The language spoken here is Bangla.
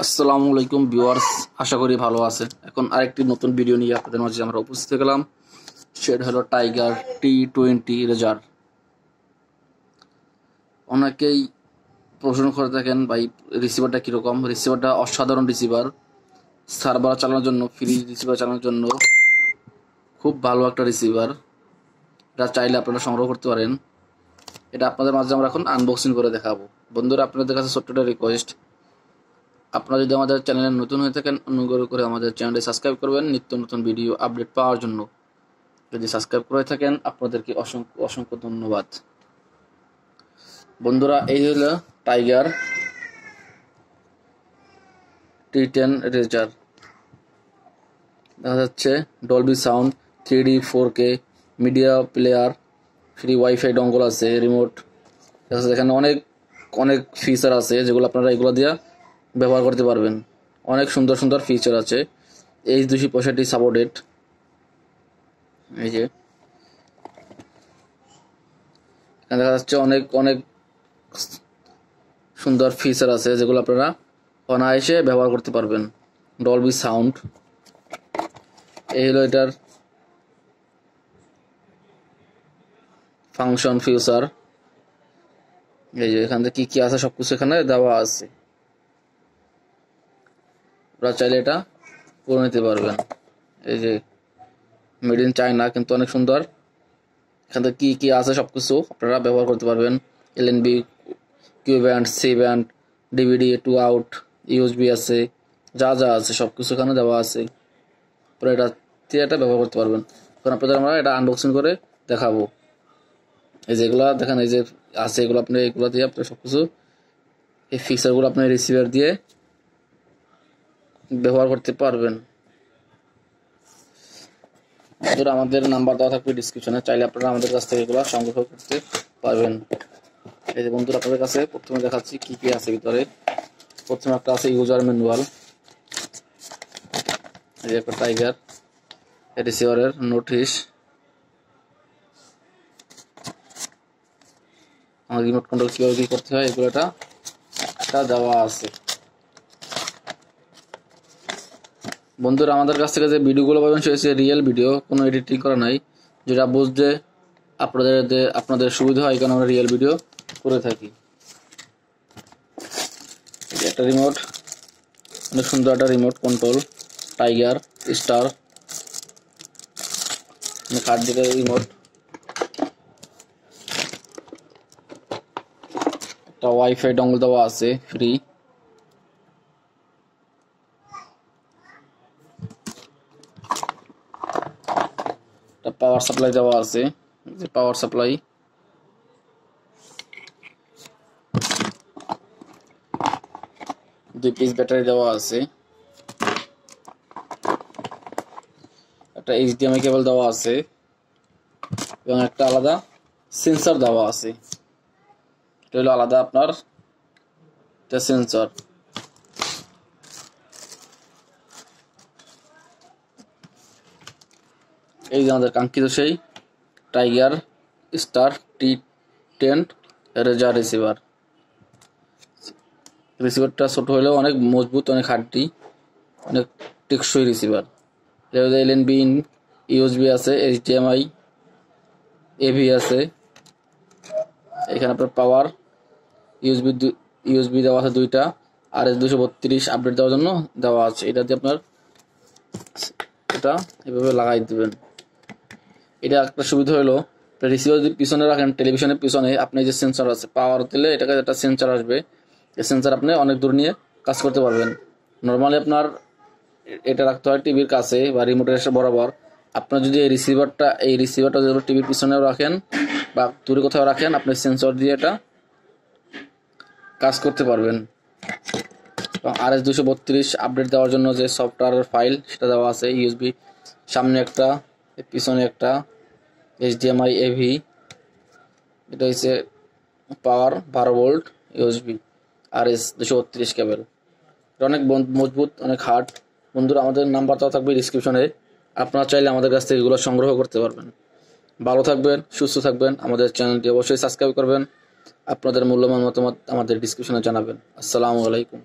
আসসালামু আলাইকুম ভিউয়ার্স, আশা করি ভালো আছে। এখন আরেকটি নতুন ভিডিও নিয়ে আপনাদের মাঝে আমরা উপস্থিত হলাম। সেটা হলো টাইগার T20 রেজার। অনেকেই প্রশ্ন করে থাকেন ভাই রিসিভারটা কীরকম। রিসিভারটা অসাধারণ রিসিভার, সার্ভার চালানোর জন্য, ফ্রি রিসিভার চালানোর জন্য খুব ভালো একটা রিসিভার। এটা চাইলে আপনারা সংগ্রহ করতে পারেন। এটা আপনাদের মাঝে আমরা এখন আনবক্সিং করে দেখাবো। বন্ধুরা, আপনাদের কাছে ছোট্ট একটা রিকোয়েস্ট, আপনারা যদি আমাদের চ্যানেলে নতুন হয়ে থাকেন অনুগ্রহ করে আমাদের চ্যানেলটি সাবস্ক্রাইব করবেন নিত্য নতুন ভিডিও আপডেট পাওয়ার জন্য। যদি সাবস্ক্রাইব করে থাকেন আপনাদেরকে অসংখ্য অসংখ্য ধন্যবাদ। বন্ধুরা, এই হলো টাইগার T10 রেজার। দেখা যাচ্ছে Dolby sound, 3D 4K media player, free wifi dongle আছে, রিমোট। দেখা যাচ্ছে এখানে অনেক অনেক ফিচার আছে যেগুলো আপনারা এগুলো দিয়ে ব্যবহার করতে পারবেন। অনেক সুন্দর সুন্দর ফিচার আছে। H265 supported. এই যে এখানে দেখা যাচ্ছে অনেক অনেক সুন্দর ফিচার আছে যেগুলো আপনারা অনায়াসে ব্যবহার করতে পারবেন। ডলবি সাউন্ড, এই হলো এটার ফাংশন ফিচার। এই যে এখান থেকে কি কি আছে সবকিছু এখানে দেওয়া আছে, আপনারা চাইলে এটা করে নিতে পারবেন। এই যে মেড ইন চায়না, কিন্তু অনেক সুন্দর। এখান থেকে কি কি আছে সবকিছু আপনারা ব্যবহার করতে পারবেন। LNB, Q band, C band, DVD 2 out, USB আছে, যা যা আছে সবকিছু এখানে দেওয়া আছে। পরে এটা ব্যবহার করতে পারবেন। এখন আপনাদের আমরা এটা আনবক্সিং করে দেখাবো। এই যে এগুলা দেখেন, এই যে আছে এগুলো, আপনি এগুলো দিয়ে আপনি সবকিছু এই ফিচারগুলো আপনি রিসিভার দিয়ে ব্যবহার করতে পারবেন। বন্ধুরা, আমাদের নাম্বার দেওয়া থাকবে ডিসক্রিপশনে, চাইলে আপনারা আমাদের কাছ থেকে এগুলো সংগ্রহ করতে পারবেন। এই যে বন্ধুরা, আপনাদের কাছে প্রথমে দেখাচ্ছি কি কি আছে ভিতরে। প্রথমে একটা আছে ইউজার ম্যানুয়াল। এই যে একটা টাইগার রিসিভারের নোটিশ, আমার রিমোট কন্ট্রোল কীভাবে কী করতে হয় এগুলো এটা দেওয়া আছে। বন্ধুরা, আমাদের কাছ থেকে যে ভিডিওগুলো পাবেন সে হচ্ছে রিয়েল ভিডিও, কোনো এডিটিং করা নাই। যেটা বুঝতে আপনাদের সুবিধা হয়, কারণ আমরা রিয়েল ভিডিও করে থাকি। একটা রিমোট, অনেক সুন্দর একটা remote control tiger star, card দিকে রিমোট। একটা ওয়াইফাই ডঙ্গল দেওয়া আছে ফ্রি। একটা পাওয়ার সাপ্লাই দেওয়া আছে, যে পাওয়ার সাপ্লাই। দুই পিস ব্যাটারি দেওয়া আছে। একটা HDMI কেবল দেওয়া আছে এবং একটা আলাদা সেন্সর দেওয়া আছে। এটা হলো আলাদা আপনার সেন্সর। এই যে আমাদের কাঙ্ক্ষিত সেই টাইগার স্টার T10 রেজার রিসিভার। রিসিভারটা ছোট হলেও অনেক মজবুত, অনেক হার্ডি, অনেক টেকসই রিসিভার। LNB USB আছে, HDMI AV আছে। এখানে আপনার পাওয়ার USB দেওয়া আছে দুইটা, RS232 আপডেট দেওয়ার জন্য দেওয়া আছে। এটা দিয়ে আপনার এটা এভাবে লাগাই দেবেন। এটা একটা সুবিধা হলো, রিসিভার যদি পিছনে রাখেন, টেলিভিশনের পিছনে আপনি যে সেন্সর আছে, পাওয়ার দিলে এটাকে একটা সেন্সর আসবে। এই সেন্সর আপনি অনেক দূর নিয়ে কাজ করতে পারবেন। নর্মালি আপনার এটা রাখতে হয় টিভির কাছে বা রিমোটের এসে বরাবর। আপনার যদি এই রিসিভারটা যদি টিভির পিছনেও রাখেন বা দূরে কোথাও রাখেন, আপনি সেন্সর দিয়ে এটা কাজ করতে পারবেন। এবং RS232 আপডেট দেওয়ার জন্য যে সফটওয়্যারের ফাইল সেটা দেওয়া আছে। USB সামনে একটা, পিছনে একটা, HDMI AV, এটা হচ্ছে পাওয়ার 12 ভোল্ট USB, RS232 কেবল। এটা অনেক মজবুত, অনেক হার্ড। বন্ধুরা, আমাদের নাম্বারটাও থাকবে ডিসক্রিপশনে, আপনারা চাইলে আমাদের কাছ থেকে এগুলো সংগ্রহ করতে পারবেন। ভালো থাকবেন, সুস্থ থাকবেন। আমাদের চ্যানেলটি অবশ্যই সাবস্ক্রাইব করবেন। আপনাদের মূল্যবান মতামত আমাদের ডিসক্রিপশনে জানাবেন। আসসালামু আলাইকুম।